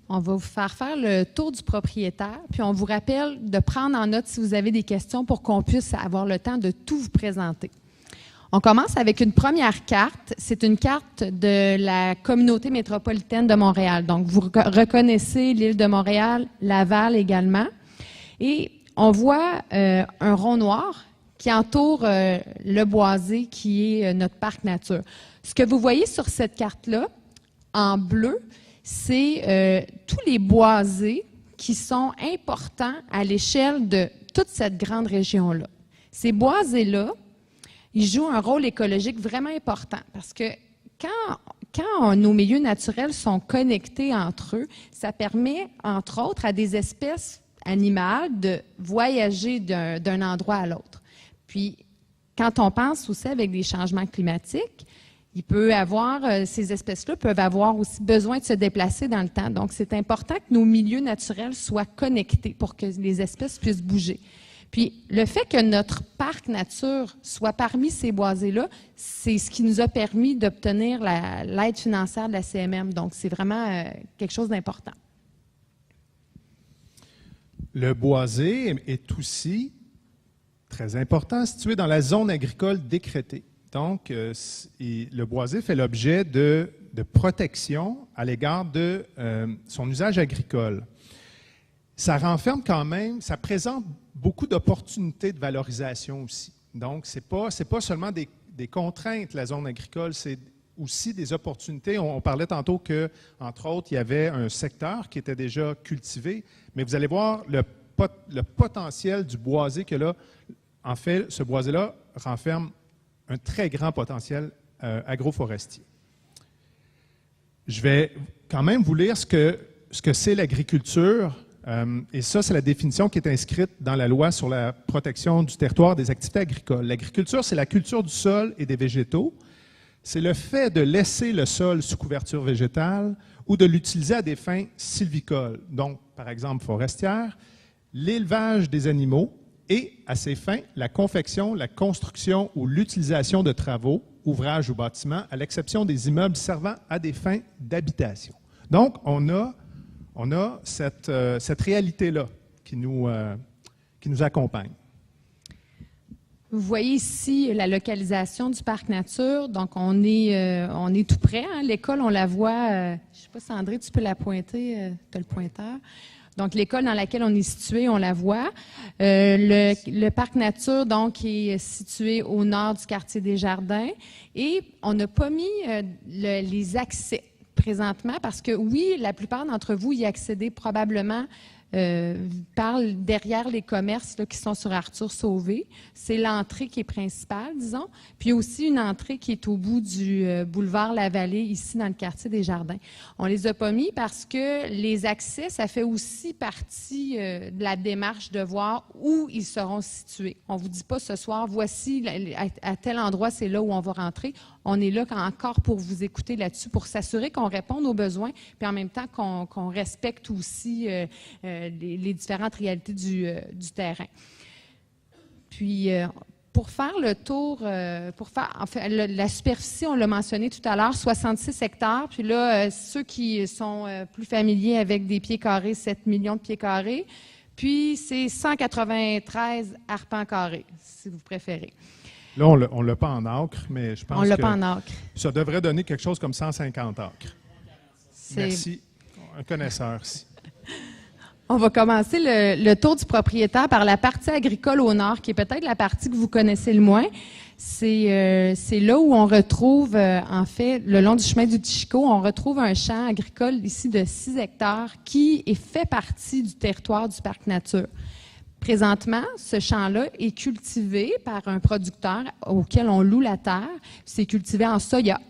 On va vous faire le tour du propriétaire, puis on vous rappelle de prendre en note si vous avez des questions pour qu'on puisse avoir le temps de tout vous présenter. On commence avec une première carte. C'est une carte de la communauté métropolitaine de Montréal. Donc, vous reconnaissez l'île de Montréal, Laval également. Et on voit un rond noir qui entoure le boisé qui est notre parc nature. Ce que vous voyez sur cette carte-là, en bleu, c'est tous les boisés qui sont importants à l'échelle de toute cette grande région-là. Ces boisés-là, ils jouent un rôle écologique vraiment important parce que quand nos milieux naturels sont connectés entre eux, ça permet, entre autres, à des espèces animales de voyager d'un endroit à l'autre. Puis, quand on pense aussi avec des changements climatiques, ces espèces-là peuvent avoir aussi besoin de se déplacer dans le temps. Donc, c'est important que nos milieux naturels soient connectés pour que les espèces puissent bouger. Puis, le fait que notre parc nature soit parmi ces boisés-là, c'est ce qui nous a permis d'obtenir l'aide financière de la CMM. Donc, c'est vraiment quelque chose d'important. Le boisé est aussi très important, situé dans la zone agricole décrétée. Donc, le boisé fait l'objet de protection à l'égard de son usage agricole. Ça renferme quand même, ça présente beaucoup d'opportunités de valorisation aussi. Donc, ce n'est pas seulement des contraintes, la zone agricole, c'est aussi des opportunités. On parlait tantôt que, entre autres, il y avait un secteur qui était déjà cultivé, mais vous allez voir le potentiel du boisé que là, en fait, ce boisé-là renferme un très grand potentiel agroforestier. Je vais quand même vous lire ce que c'est l'agriculture. Et ça, c'est la définition qui est inscrite dans la loi sur la protection du territoire des activités agricoles. L'agriculture, c'est la culture du sol et des végétaux. C'est le fait de laisser le sol sous couverture végétale ou de l'utiliser à des fins sylvicoles, donc par exemple forestières, l'élevage des animaux et, à ces fins, la confection, la construction ou l'utilisation de travaux, ouvrages ou bâtiments, à l'exception des immeubles servant à des fins d'habitation. Donc, on a cette réalité-là qui nous accompagne. Vous voyez ici la localisation du parc nature. Donc, on est tout près. Hein? L'école, on la voit. Je ne sais pas si André, tu peux la pointer. Tu as le pointeur. Donc, l'école dans laquelle on est situé, on la voit. Le parc nature, donc, est situé au nord du quartier des Jardins. Et on n'a pas mis les accès présentement parce que, oui, la plupart d'entre vous y accédez probablement parle derrière les commerces là, qui sont sur Arthur Sauvé. C'est l'entrée qui est principale, disons. Puis il y a aussi une entrée qui est au bout du boulevard Lavallée, ici dans le quartier des Jardins. On les a pas mis parce que les accès, ça fait aussi partie de la démarche de voir où ils seront situés. On vous dit pas ce soir, voici à tel endroit, c'est là où on va rentrer. On est là encore pour vous écouter là-dessus, pour s'assurer qu'on réponde aux besoins, puis en même temps qu'on respecte aussi les différentes réalités du terrain. Puis, pour faire le tour, la superficie, on l'a mentionné tout à l'heure, 66 hectares. Puis là, ceux qui sont plus familiers avec des pieds carrés, 7 millions de pieds carrés. Puis, c'est 193 arpents carrés, si vous préférez. Là, on ne l'a pas en acre, mais je pense que ça devrait donner quelque chose comme 150 acres. Merci. Un connaisseur ici. On va commencer le tour du propriétaire par la partie agricole au nord, qui est peut-être la partie que vous connaissez le moins. C'est là où on retrouve, en fait, le long du chemin du Tichico, on retrouve un champ agricole ici de 6 hectares qui fait partie du territoire du parc nature. Présentement, ce champ-là est cultivé par un producteur auquel on loue la terre. C'est cultivé en soya.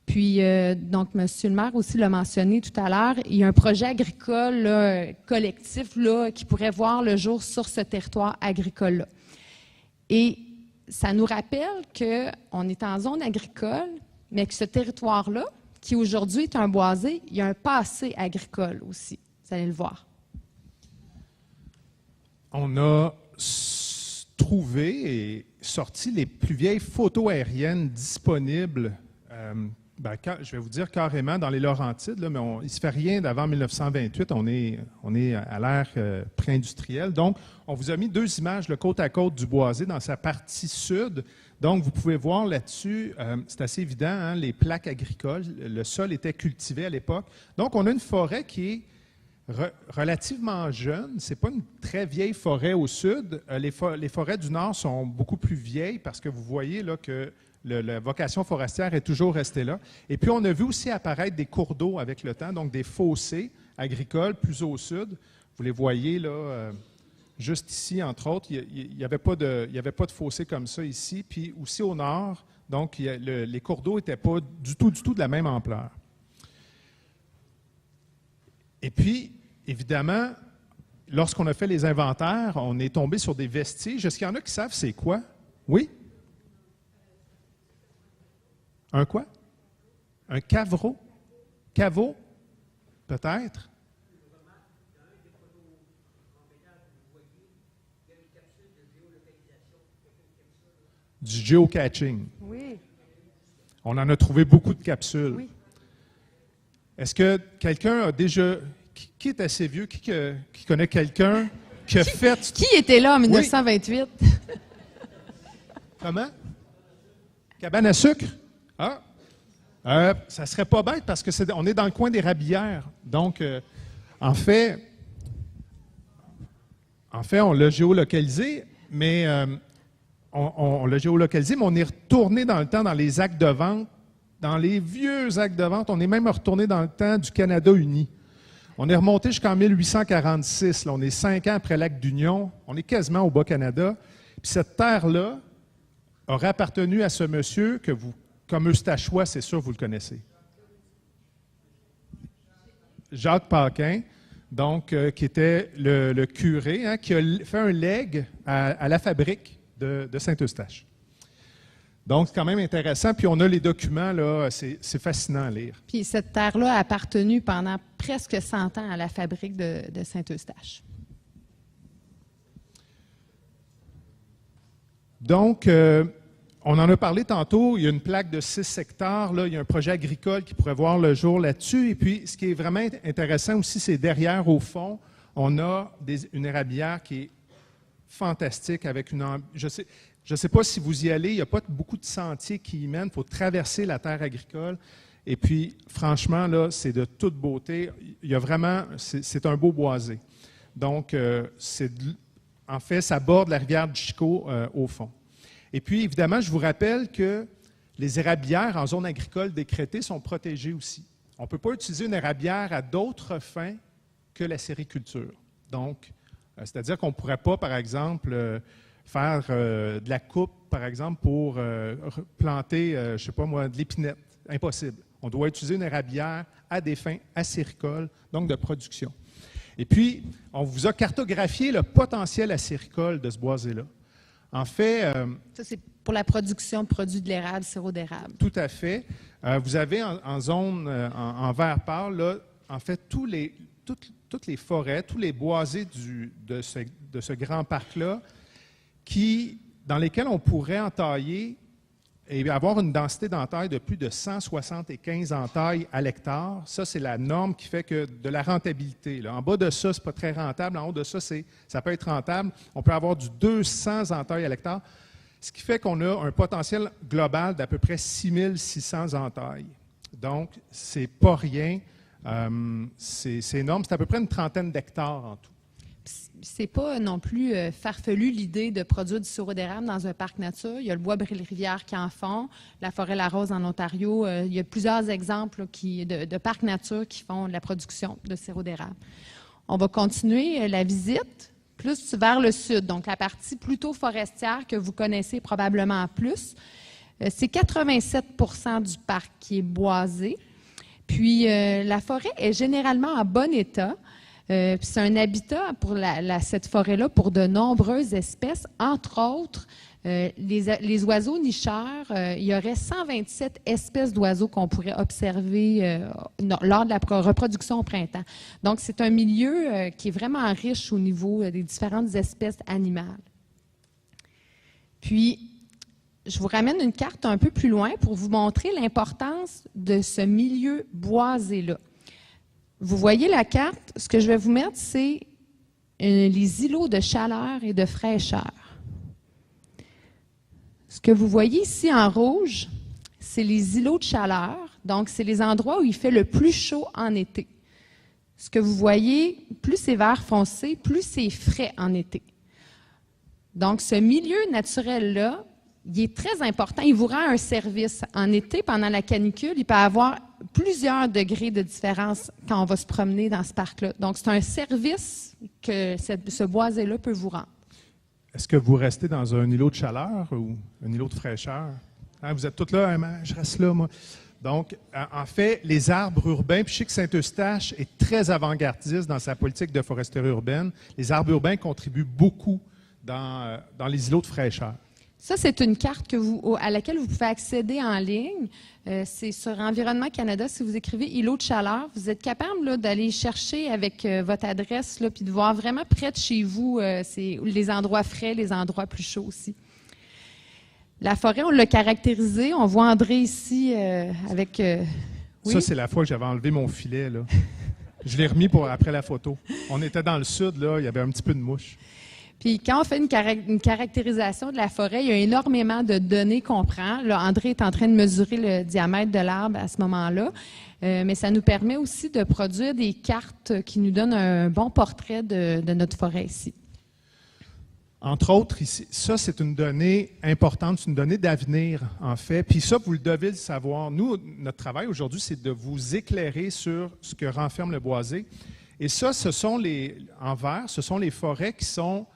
Puis, donc, M. le maire aussi l'a mentionné tout à l'heure, il y a un projet agricole là, collectif là, qui pourrait voir le jour sur ce territoire agricole-là. Et ça nous rappelle qu'on est en zone agricole, mais que ce territoire-là, qui aujourd'hui est un boisé, il y a un passé agricole aussi. Vous allez le voir. On a trouvé et sorti les plus vieilles photos aériennes disponibles Ben, je vais vous dire carrément dans les Laurentides, là, mais il ne se fait rien d'avant 1928. On est à l'ère pré-industrielle. Donc, on vous a mis deux images, le côte à côte du boisé dans sa partie sud. Donc, vous pouvez voir là-dessus, c'est assez évident, hein, les plaques agricoles. Le sol était cultivé à l'époque. Donc, on a une forêt qui est relativement jeune. Ce n'est pas une très vieille forêt au sud. Les forêts du nord sont beaucoup plus vieilles parce que vous voyez là que la vocation forestière est toujours restée là. Et puis, on a vu aussi apparaître des cours d'eau avec le temps, donc des fossés agricoles plus au sud. Vous les voyez là, juste ici, entre autres. Il n'y avait pas de fossés comme ça ici. Puis aussi au nord, donc les cours d'eau n'étaient pas du tout de la même ampleur. Et puis, évidemment, lorsqu'on a fait les inventaires, on est tombé sur des vestiges. Est-ce qu'il y en a qui savent c'est quoi? Oui? Un quoi? Un caveau? Caveau? Peut-être? Du geocaching. Oui. On en a trouvé beaucoup de capsules. Oui. Est-ce que quelqu'un a déjà... Qui est assez vieux? Qui connaît quelqu'un qui a fait... Qui était là en 1928? Oui. Comment? Cabane à sucre? Ah! Ça serait pas bête parce qu'on est dans le coin des Rabières. Donc, en fait, on l'a géolocalisé, mais on l'a géolocalisé, mais on est retourné dans le temps dans les actes de vente, dans les vieux actes de vente. On est même retourné dans le temps du Canada uni. On est remonté jusqu'en 1846. Là, on est 5 ans après l'acte d'union. On est quasiment au Bas-Canada. Puis cette terre-là aurait appartenu à ce monsieur que vous, comme Eustachois, c'est sûr, vous le connaissez. Jacques Paquin, donc, qui était le curé, hein, qui a fait un legs à la fabrique de Saint-Eustache. Donc, c'est quand même intéressant. Puis, on a les documents, là, c'est fascinant à lire. Puis, cette terre-là a appartenu pendant presque 100 ans à la fabrique de Saint-Eustache. Donc, on en a parlé tantôt. Il y a une plaque de 6 hectares. Là, il y a un projet agricole qui pourrait voir le jour là-dessus. Et puis, ce qui est vraiment intéressant aussi, c'est derrière, au fond, on a une érablière qui est fantastique avec une... Je ne sais pas si vous y allez, il n'y a pas beaucoup de sentiers qui y mènent. Il faut traverser la terre agricole. Et puis, franchement, là, c'est de toute beauté. Il y a vraiment... C'est un beau boisé. Donc, en fait, ça borde la rivière du Chico au fond. Et puis, évidemment, je vous rappelle que les érablières en zone agricole décrétée sont protégées aussi. On ne peut pas utiliser une érablière à d'autres fins que la sériculture. Donc, c'est-à-dire qu'on ne pourrait pas, par exemple, faire de la coupe, par exemple, pour planter, je ne sais pas moi, de l'épinette. Impossible. On doit utiliser une érablière à des fins acéricoles, donc de production. Et puis, on vous a cartographié le potentiel acéricole de ce boisé-là. En fait... ça, c'est pour la production de produits de l'érable, sirop d'érable. Tout à fait. Vous avez en zone, en vert pâle, là, en fait, toutes les forêts, tous les boisés de ce grand parc-là, dans lesquels on pourrait entailler et avoir une densité d'entaille de plus de 175 entailles à l'hectare. Ça, c'est la norme qui fait que de la rentabilité. Là. En bas de ça, ce n'est pas très rentable. En haut de ça, ça peut être rentable. On peut avoir du 200 entailles à l'hectare, ce qui fait qu'on a un potentiel global d'à peu près 6600 entailles. Donc, ce n'est pas rien. C'est énorme. C'est à peu près une trentaine d'hectares en tout. C'est pas non plus farfelu l'idée de produire du sirop d'érable dans un parc nature. Il y a le bois Brille-Rivière qui en font, la forêt La Rose en Ontario. Il y a plusieurs exemples là, de parcs nature qui font de la production de sirop d'érable. On va continuer la visite plus vers le sud, donc la partie plutôt forestière que vous connaissez probablement plus. C'est 87 % du parc qui est boisé. Puis la forêt est généralement en bon état. C'est un habitat pour cette forêt-là pour de nombreuses espèces, entre autres les oiseaux nicheurs. Il y aurait 127 espèces d'oiseaux qu'on pourrait observer lors de la reproduction au printemps. Donc, c'est un milieu qui est vraiment riche au niveau des différentes espèces animales. Puis, je vous ramène une carte un peu plus loin pour vous montrer l'importance de ce milieu boisé-là. Vous voyez la carte, ce que je vais vous mettre, c'est les îlots de chaleur et de fraîcheur. Ce que vous voyez ici en rouge, c'est les îlots de chaleur, donc c'est les endroits où il fait le plus chaud en été. Ce que vous voyez, plus c'est vert foncé, plus c'est frais en été. Donc, ce milieu naturel-là, il est très important. Il vous rend un service. En été, pendant la canicule, il peut y avoir plusieurs degrés de différence quand on va se promener dans ce parc-là. Donc, c'est un service que ce boisé-là peut vous rendre. Est-ce que vous restez dans un îlot de chaleur ou un îlot de fraîcheur? Hein, vous êtes tous là, hein, je reste là, moi. Donc, en fait, les arbres urbains, puis je sais que Saint-Eustache est très avant-gardiste dans sa politique de foresterie urbaine. Les arbres urbains contribuent beaucoup dans les îlots de fraîcheur. Ça, c'est une carte à laquelle vous pouvez accéder en ligne. C'est sur Environnement Canada. Si vous écrivez « îlot de chaleur », vous êtes capable d'aller chercher avec votre adresse puis de voir vraiment près de chez vous les endroits frais, les endroits plus chauds aussi. La forêt, on l'a caractérisée. On voit André ici avec... oui? Ça, c'est la fois que j'avais enlevé mon filet, là. Je l'ai remis après la photo. On était dans le sud, là, il y avait un petit peu de mouche. Puis quand on fait une caractérisation de la forêt, il y a énormément de données qu'on prend. Là, André est en train de mesurer le diamètre de l'arbre à ce moment-là, mais ça nous permet aussi de produire des cartes qui nous donnent un bon portrait de notre forêt ici. Entre autres, ici, ça, c'est une donnée importante, c'est une donnée d'avenir, en fait. Puis ça, vous le devez le savoir. Nous, notre travail aujourd'hui, c'est de vous éclairer sur ce que renferme le boisé. Et ça, en vert, ce sont les forêts qui sont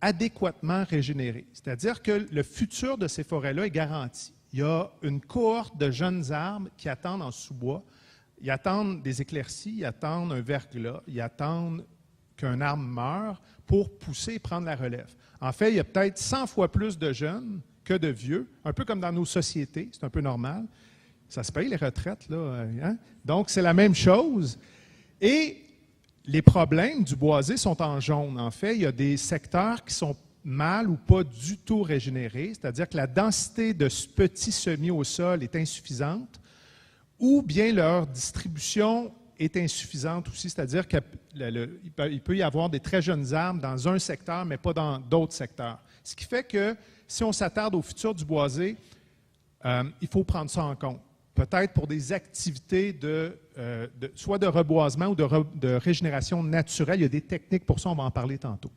adéquatement régénérées. C'est-à-dire que le futur de ces forêts-là est garanti. Il y a une cohorte de jeunes arbres qui attendent en sous-bois. Ils attendent des éclaircies, ils attendent un verglas, ils attendent qu'un arbre meure pour pousser et prendre la relève. En fait, il y a peut-être 100 fois plus de jeunes que de vieux, un peu comme dans nos sociétés, c'est un peu normal. Ça se paye, les retraites, là. Hein? Donc, c'est la même chose. Et les problèmes du boisé sont en jaune. En fait, il y a des secteurs qui sont mal ou pas du tout régénérés, c'est-à-dire que la densité de ce petit semis au sol est insuffisante, ou bien leur distribution est insuffisante aussi, c'est-à-dire qu'il peut y avoir des très jeunes arbres dans un secteur, mais pas dans d'autres secteurs. Ce qui fait que si on s'attarde au futur du boisé, il faut prendre ça en compte. Peut-être pour des activités soit de reboisement ou de régénération naturelle. Il y a des techniques pour ça, on va en parler tantôt.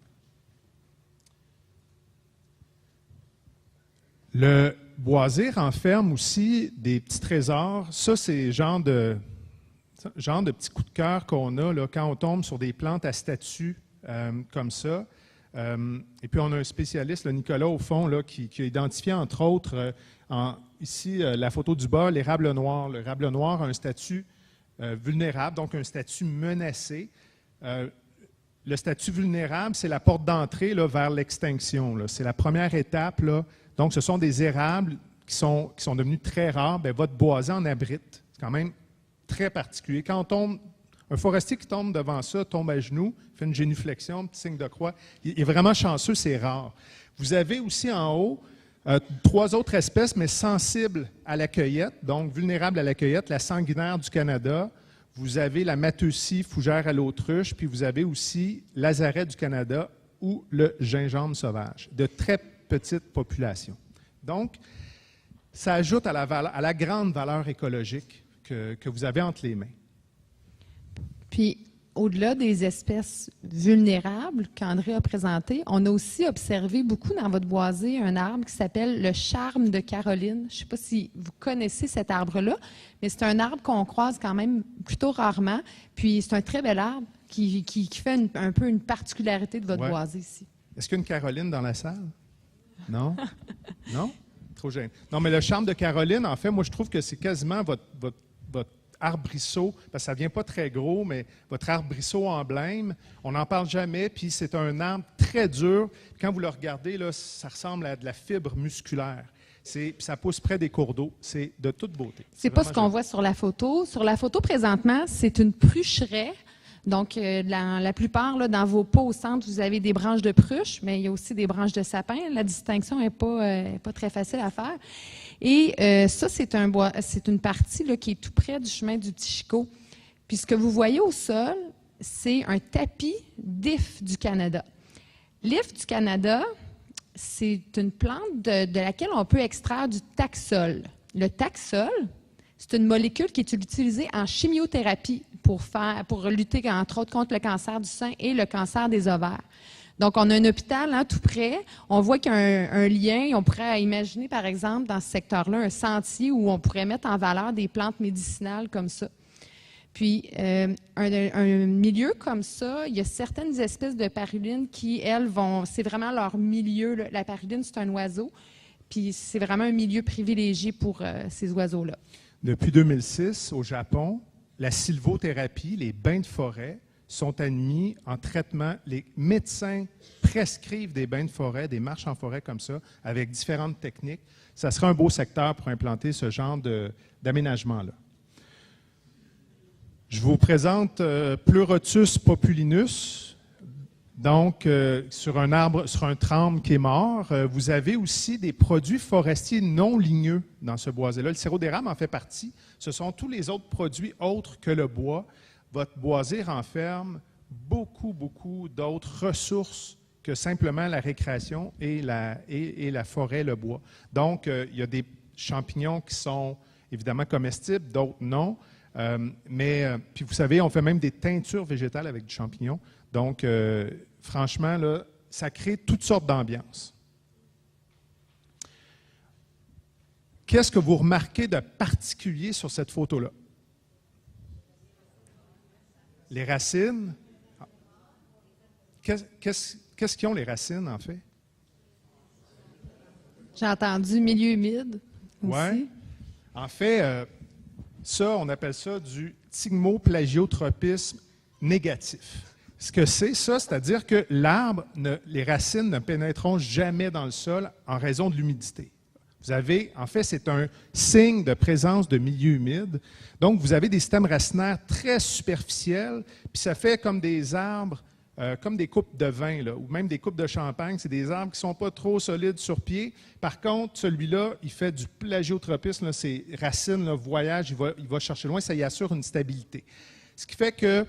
Le boisé renferme aussi des petits trésors. Ça, c'est le genre de petits coups de cœur qu'on a là, quand on tombe sur des plantes à statues comme ça. Et puis, on a un spécialiste, le Nicolas, au fond, là, qui a identifié, entre autres, ici, la photo du bas, l'érable noir. L'érable noir a un statut vulnérable, donc un statut menacé. Le statut vulnérable, c'est la porte d'entrée là, vers l'extinction. C'est la première étape. Là. Donc, ce sont des érables qui sont devenus très rares. Bien, votre boisé en abrite. C'est quand même très particulier. Quand on tombe, un forestier qui tombe devant ça, tombe à genoux, fait une génuflexion, petit signe de croix. Il est vraiment chanceux, c'est rare. Vous avez aussi en haut 3 autres espèces, mais sensibles à la cueillette, donc vulnérables à la cueillette, la sanguinaire du Canada. Vous avez la Mateusie, fougère à l'autruche, puis vous avez aussi l'Azaret du Canada ou le gingembre sauvage, de très petites populations. Donc, ça ajoute à la grande valeur écologique que vous avez entre les mains. Puis, au-delà des espèces vulnérables qu'André a présentées, on a aussi observé beaucoup dans votre boisé un arbre qui s'appelle le charme de Caroline. Je ne sais pas si vous connaissez cet arbre-là, mais c'est un arbre qu'on croise quand même plutôt rarement. Puis, c'est un très bel arbre qui fait un peu une particularité de votre boisé ici. Est-ce qu'il y a une Caroline dans la salle? Non? Non? Trop gêné. Non, mais le charme de Caroline, en fait, moi, je trouve que c'est quasiment votre arbrisseau, parce que ça ne vient pas très gros, mais votre arbrisseau emblème, on n'en parle jamais, puis c'est un arbre très dur. Quand vous le regardez, là, ça ressemble à de la fibre musculaire. Ça pousse près des cours d'eau. C'est de toute beauté. C'est pas ce qu'on voit sur la photo. Sur la photo, présentement, c'est une prucheraie. Donc, la plupart, là, dans vos pots au centre, vous avez des branches de pruche, mais il y a aussi des branches de sapin. La distinction n'est pas très facile à faire. Et ça, c'est une partie là, qui est tout près du chemin du Petit Chicot. Puis ce que vous voyez au sol, c'est un tapis d'if du Canada. L'if du Canada, c'est une plante de laquelle on peut extraire du taxol. Le taxol, c'est une molécule qui est utilisée en chimiothérapie pour lutter, entre autres, contre le cancer du sein et le cancer des ovaires. Donc, on a un hôpital tout près. On voit qu'il y a un lien. On pourrait imaginer, par exemple, dans ce secteur-là, un sentier où on pourrait mettre en valeur des plantes médicinales comme ça. Puis, un milieu comme ça, il y a certaines espèces de paruline qui, elles, c'est vraiment leur milieu. Là. La paruline, c'est un oiseau. Puis, c'est vraiment un milieu privilégié pour ces oiseaux-là. Depuis 2006, au Japon, la sylvothérapie, les bains de forêt, sont admis en traitement. Les médecins prescrivent des bains de forêt, des marches en forêt comme ça, avec différentes techniques. Ça serait un beau secteur pour implanter ce genre d'aménagement-là. Je vous présente Pleurotus populinus. Donc, sur un arbre, sur un tremble qui est mort, vous avez aussi des produits forestiers non ligneux dans ce boisé-là. Le sirop d'érable en fait partie. Ce sont tous les autres produits autres que le bois. Votre boisé renferme beaucoup, beaucoup d'autres ressources que simplement la récréation et la forêt, le bois. Donc, il y a des champignons qui sont évidemment comestibles, d'autres non. Puis vous savez, on fait même des teintures végétales avec du champignon. Donc, franchement, là, ça crée toutes sortes d'ambiances. Qu'est-ce que vous remarquez de particulier sur cette photo-là? Les racines. Qu'est-ce qu'ils ont, les racines, en fait? J'ai entendu milieu humide aussi. Oui. En fait, ça, on appelle ça du thymmoplagiotropisme négatif. Ce que c'est, ça, c'est-à-dire que l'arbre, les racines ne pénétreront jamais dans le sol en raison de l'humidité. Vous avez, en fait, c'est un signe de présence de milieu humide. Donc, vous avez des systèmes racinaires très superficiels, puis ça fait comme des arbres, comme des coupes de vin, là, ou même des coupes de champagne. C'est des arbres qui ne sont pas trop solides sur pied. Par contre, celui-là, il fait du plagiotropisme. Là, ses racines là, voyagent, il va chercher loin, ça y assure une stabilité. Ce qui fait que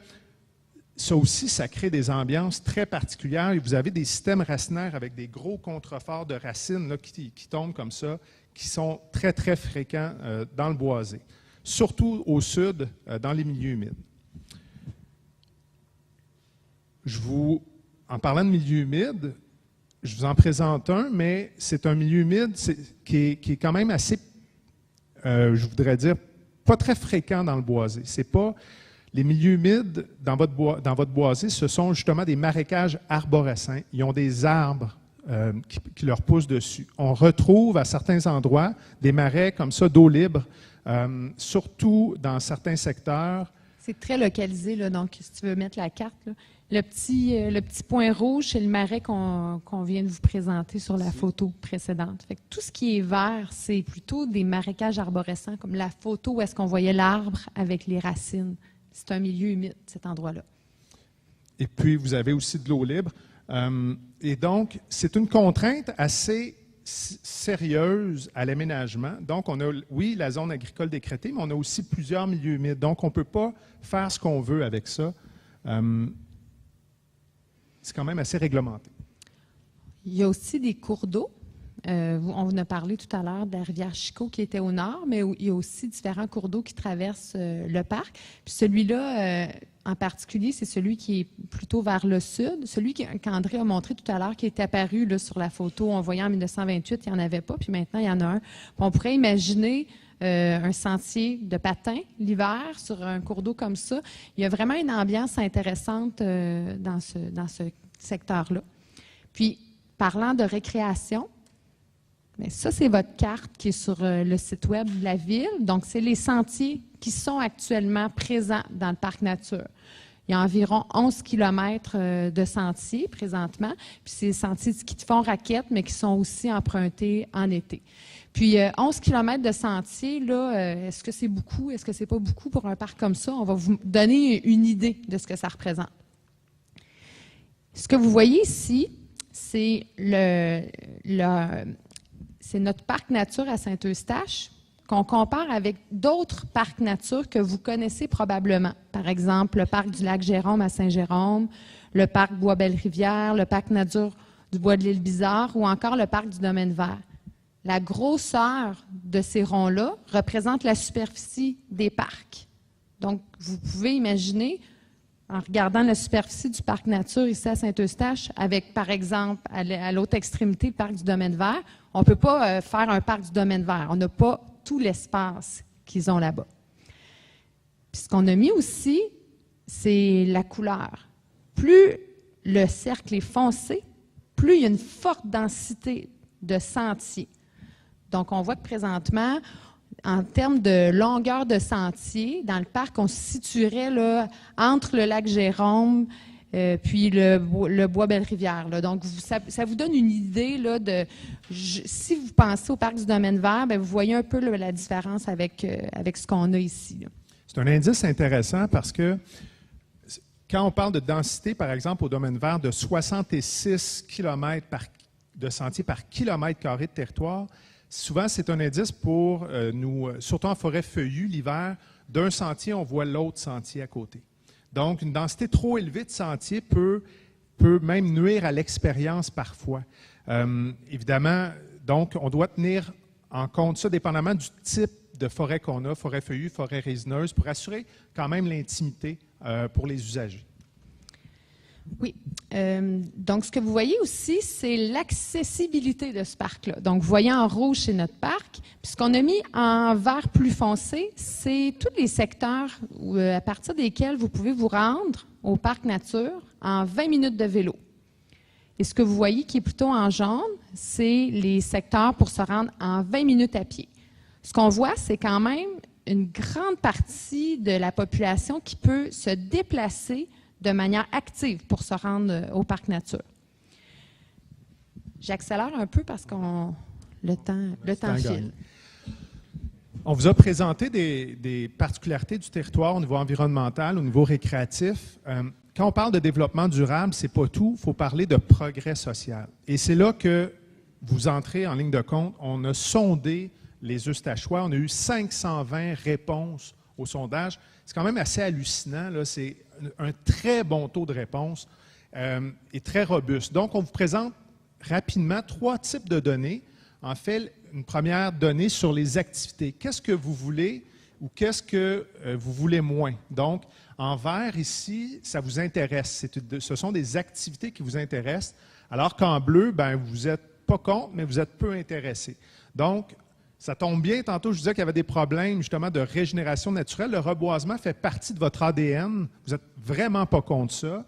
ça aussi, ça crée des ambiances très particulières. Et vous avez des systèmes racinaires avec des gros contreforts de racines là, qui tombent comme ça, qui sont très, très fréquents dans le boisé, surtout au sud, dans les milieux humides. En parlant de milieu humide, je vous en présente un, mais c'est un milieu humide qui est quand même assez, je voudrais dire, pas très fréquent dans le boisé. C'est pas... Les milieux humides dans votre boisé, ce sont justement des marécages arborescents. Ils ont des arbres qui leur poussent dessus. On retrouve à certains endroits des marais comme ça d'eau libre, surtout dans certains secteurs. C'est très localisé, là, donc si tu veux mettre la carte, là, le petit point rouge, c'est le marais qu'on vient de vous présenter sur la photo précédente. Fait que tout ce qui est vert, c'est plutôt des marécages arborescents, comme la photo où est-ce qu'on voyait l'arbre avec les racines. C'est un milieu humide, cet endroit-là. Et puis, vous avez aussi de l'eau libre. Et donc, c'est une contrainte assez sérieuse à l'aménagement. Donc, on a, oui, la zone agricole décrétée, mais on a aussi plusieurs milieux humides. Donc, on ne peut pas faire ce qu'on veut avec ça. C'est quand même assez réglementé. Il y a aussi des cours d'eau. On a parlé tout à l'heure de la rivière Chicot qui était au nord, mais il y a aussi différents cours d'eau qui traversent le parc. Puis celui-là, en particulier, c'est celui qui est plutôt vers le sud. Celui qu'André a montré tout à l'heure, qui est apparu là, sur la photo, on voyait en 1928, il n'y en avait pas, puis maintenant, il y en a un. Puis on pourrait imaginer un sentier de patins l'hiver sur un cours d'eau comme ça. Il y a vraiment une ambiance intéressante dans ce secteur-là. Puis, parlant de récréation, mais ça, c'est votre carte qui est sur le site web de la Ville. Donc, c'est les sentiers qui sont actuellement présents dans le parc nature. Il y a environ 11 km de sentiers présentement. Puis, c'est des sentiers qui font raquettes, mais qui sont aussi empruntés en été. Puis 11 km de sentier, là, est-ce que c'est beaucoup, est-ce que c'est pas beaucoup pour un parc comme ça? On va vous donner une idée de ce que ça représente. Ce que vous voyez ici, c'est c'est notre parc nature à Saint-Eustache qu'on compare avec d'autres parcs nature que vous connaissez probablement. Par exemple, le parc du lac Jérôme à Saint-Jérôme, le parc Bois-Belle-Rivière, le parc nature du Bois de l'Île-Bizarre ou encore le parc du Domaine vert. La grosseur de ces ronds-là représente la superficie des parcs. Donc, vous pouvez imaginer, en regardant la superficie du parc nature ici à Saint-Eustache, avec, par exemple, à l'autre extrémité, le parc du Domaine vert, on ne peut pas faire un parc du Domaine vert. On n'a pas tout l'espace qu'ils ont là-bas. Puis ce qu'on a mis aussi, c'est la couleur. Plus le cercle est foncé, plus il y a une forte densité de sentiers. Donc, on voit que présentement, en termes de longueur de sentier, dans le parc, on se situerait là, entre le lac Jérôme puis le Bois-Belle-Rivière. Donc, ça vous donne une idée là, de... si vous pensez au parc du Domaine vert, bien, vous voyez un peu là, la différence avec ce qu'on a ici. C'est un indice intéressant parce que quand on parle de densité, par exemple, au Domaine vert, de 66 km de sentier par kilomètre carré de territoire, souvent, c'est un indice pour nous, surtout en forêt feuillue, l'hiver, d'un sentier, on voit l'autre sentier à côté. Donc, une densité trop élevée de sentier peut même nuire à l'expérience parfois. Évidemment, donc, on doit tenir en compte ça, dépendamment du type de forêt qu'on a, forêt feuillue, forêt résineuse, pour assurer quand même l'intimité pour les usagers. Oui. Donc, ce que vous voyez aussi, c'est l'accessibilité de ce parc-là. Donc, vous voyez en rouge, c'est notre parc. Puis, ce qu'on a mis en vert plus foncé, c'est tous les secteurs à partir desquels vous pouvez vous rendre au parc nature en 20 minutes de vélo. Et ce que vous voyez qui est plutôt en jaune, c'est les secteurs pour se rendre en 20 minutes à pied. Ce qu'on voit, c'est quand même une grande partie de la population qui peut se déplacer de manière active pour se rendre au parc nature. J'accélère un peu parce que le temps file. On vous a présenté des particularités du territoire au niveau environnemental, au niveau récréatif. Quand on parle de développement durable, c'est pas tout, il faut parler de progrès social. Et c'est là que vous entrez en ligne de compte. On a sondé les Eustachois, on a eu 520 réponses au sondage. C'est quand même assez hallucinant, là. C'est un très bon taux de réponse et très robuste. Donc, on vous présente rapidement 3 types de données. En fait, une première donnée sur les activités. Qu'est-ce que vous voulez ou qu'est-ce que vous voulez moins? Donc, en vert, ici, ça vous intéresse. Ce sont des activités qui vous intéressent, alors qu'en bleu, ben, vous n'êtes pas contre, mais vous êtes peu intéressé. Donc, ça tombe bien, tantôt je disais qu'il y avait des problèmes justement de régénération naturelle. Le reboisement fait partie de votre ADN. Vous n'êtes vraiment pas contre ça.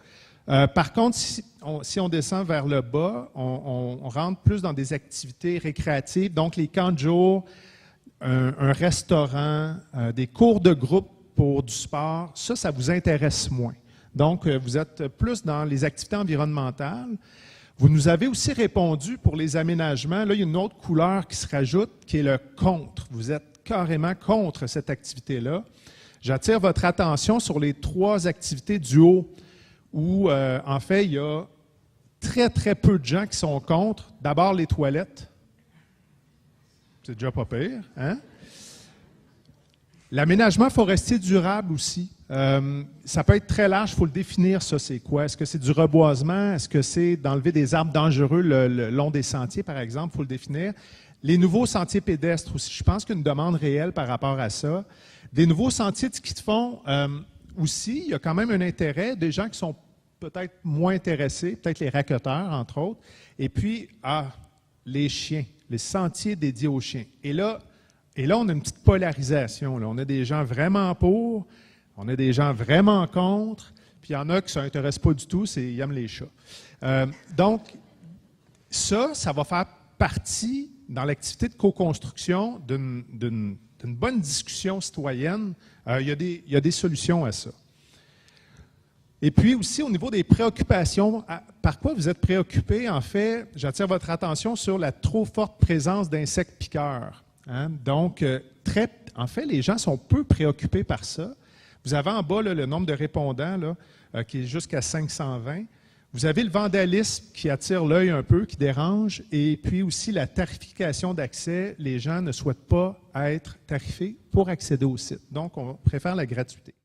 Par contre, si on descend vers le bas, on rentre plus dans des activités récréatives, donc les camps de jour, un restaurant, des cours de groupe pour du sport, ça vous intéresse moins. Donc, vous êtes plus dans les activités environnementales. Vous nous avez aussi répondu pour les aménagements. Là, il y a une autre couleur qui se rajoute, qui est le contre. Vous êtes carrément contre cette activité-là. J'attire votre attention sur les 3 activités du haut où, en fait, il y a très, très peu de gens qui sont contre. D'abord, les toilettes. C'est déjà pas pire, hein? L'aménagement forestier durable aussi. Ça peut être très large, il faut le définir, ça, c'est quoi? Est-ce que c'est du reboisement? Est-ce que c'est d'enlever des arbres dangereux le long des sentiers, par exemple? Il faut le définir. Les nouveaux sentiers pédestres aussi. Je pense qu'il y a une demande réelle par rapport à ça. Des nouveaux sentiers de ski de fond aussi. Il y a quand même un intérêt. Des gens qui sont peut-être moins intéressés, peut-être les racketteurs, entre autres. Et puis, les chiens, les sentiers dédiés aux chiens. Et là, on a une petite polarisation. Là. On a des gens vraiment pour, on a des gens vraiment contre, puis il y en a qui ne s'intéressent pas du tout, ils aiment les chats. Donc, ça va faire partie, dans l'activité de co-construction, d'une bonne discussion citoyenne. Il y a des solutions à ça. Et puis aussi, au niveau des préoccupations, par quoi vous êtes préoccupé? En fait, j'attire votre attention sur la trop forte présence d'insectes piqueurs. Hein? Donc, en fait, les gens sont peu préoccupés par ça. Vous avez en bas là, le nombre de répondants là, qui est jusqu'à 520. Vous avez le vandalisme qui attire l'œil un peu, qui dérange, et puis aussi la tarification d'accès. Les gens ne souhaitent pas être tarifés pour accéder au site. Donc, on préfère la gratuité.